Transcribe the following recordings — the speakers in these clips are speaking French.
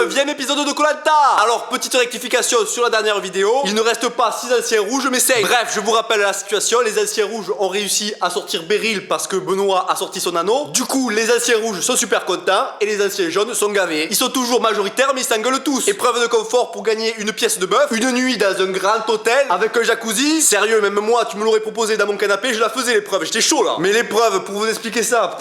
9ème épisode de Koh-Lanta. Alors, petite rectification sur la dernière vidéo, il ne reste pas 6 anciens rouges mais 5. Bref, je vous rappelle la situation, les anciens rouges ont réussi à sortir Beryl parce que Benoît a sorti son anneau. Du coup, les anciens rouges sont super contents et les anciens jaunes sont gavés. Ils sont toujours majoritaires mais ils s'engueulent tous. Épreuve de confort pour gagner une pièce de bœuf, une nuit dans un grand hôtel avec un jacuzzi. Sérieux, même moi, tu me l'aurais proposé dans mon canapé, je la faisais l'épreuve, j'étais chaud là. Mais l'épreuve, pour vous expliquer ça...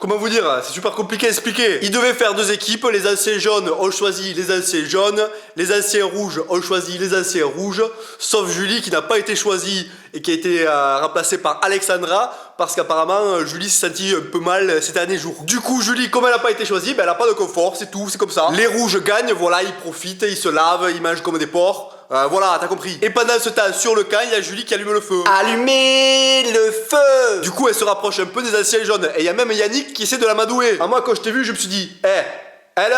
Comment vous dire, c'est super compliqué à expliquer. Ils devaient faire 2 équipes, les anciens jaunes ont choisi les anciens jaunes, les anciens rouges ont choisi les anciens rouges, sauf Julie qui n'a pas été choisie et qui a été remplacée par Alexandra, parce qu'apparemment Julie s'est sentie un peu mal ces derniers jours. Du coup Julie, comme elle n'a pas été choisie, ben elle n'a pas de confort, c'est tout, c'est comme ça. Les rouges gagnent, voilà, ils profitent, ils se lavent, ils mangent comme des porcs. Voilà, t'as compris. Et pendant ce temps, sur le camp, il y a Julie qui allume le feu. Allumez le feu. Du coup, elle se rapproche un peu des anciens jaunes. Et il y a même Yannick qui essaie de l'amadouer. Moi, quand je t'ai vu, je me suis dit, elle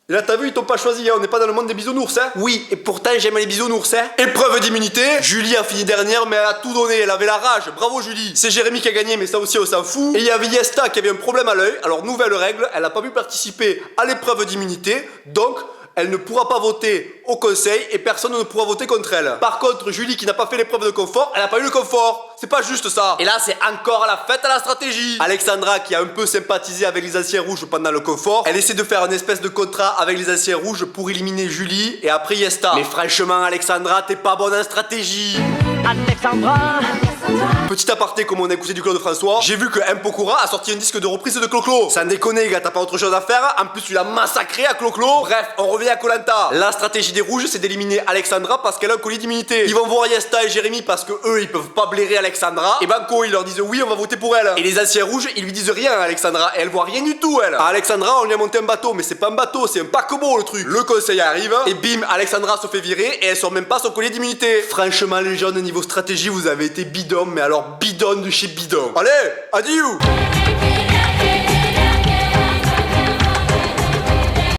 et là, t'as vu, ils t'ont pas choisi, hein. On n'est pas dans le monde des bisounours, hein. Oui, et pourtant, j'aime les bisounours, hein. Épreuve d'immunité. Julie a fini dernière, mais elle a tout donné. Elle avait la rage. Bravo, Julie. C'est Jérémy qui a gagné, mais ça aussi, on s'en fout. Et il y avait Yesta qui avait un problème à l'œil. Alors, nouvelle règle, elle n'a pas pu participer à l'épreuve d'immunité. Donc, elle ne pourra pas voter au conseil et personne ne pourra voter contre elle. Par contre, Julie qui n'a pas fait l'épreuve de confort, elle n'a pas eu le confort. C'est pas juste ça. Et là, c'est encore la fête à la stratégie. Alexandra qui a un peu sympathisé avec les anciens rouges pendant le confort, elle essaie de faire une espèce de contrat avec les anciens rouges pour éliminer Julie et après Yesta. Mais franchement, Alexandra, t'es pas bonne en stratégie. Alexandra. Petit aparté, comme on a écouté du Claude François, j'ai vu que M. Pokora a sorti un disque de reprise de Clo-Clo. Sans déconner, gars, t'as pas autre chose à faire. En plus, tu l'as massacré à Clo-Clo. Bref, on revient à Koh-Lanta. La stratégie des rouges, c'est d'éliminer Alexandra parce qu'elle a un colis d'immunité. Ils vont voir Yesta et Jérémy parce que eux, ils peuvent pas blairer Alexandra. Et Banco, ils leur disent oui, on va voter pour elle. Et les anciens rouges, ils lui disent rien à Alexandra. Et elle voit rien du tout, elle. À Alexandra, on lui a monté un bateau, mais c'est pas un bateau, c'est un paquebot le truc. Le conseil arrive et bim, Alexandra se fait virer et elle sort même pas son collier d'immunité. Franchement, les jeunes, niveau stratégie, vous avez été bidon, mais alors bidon de chez bidon. Allez, adieu.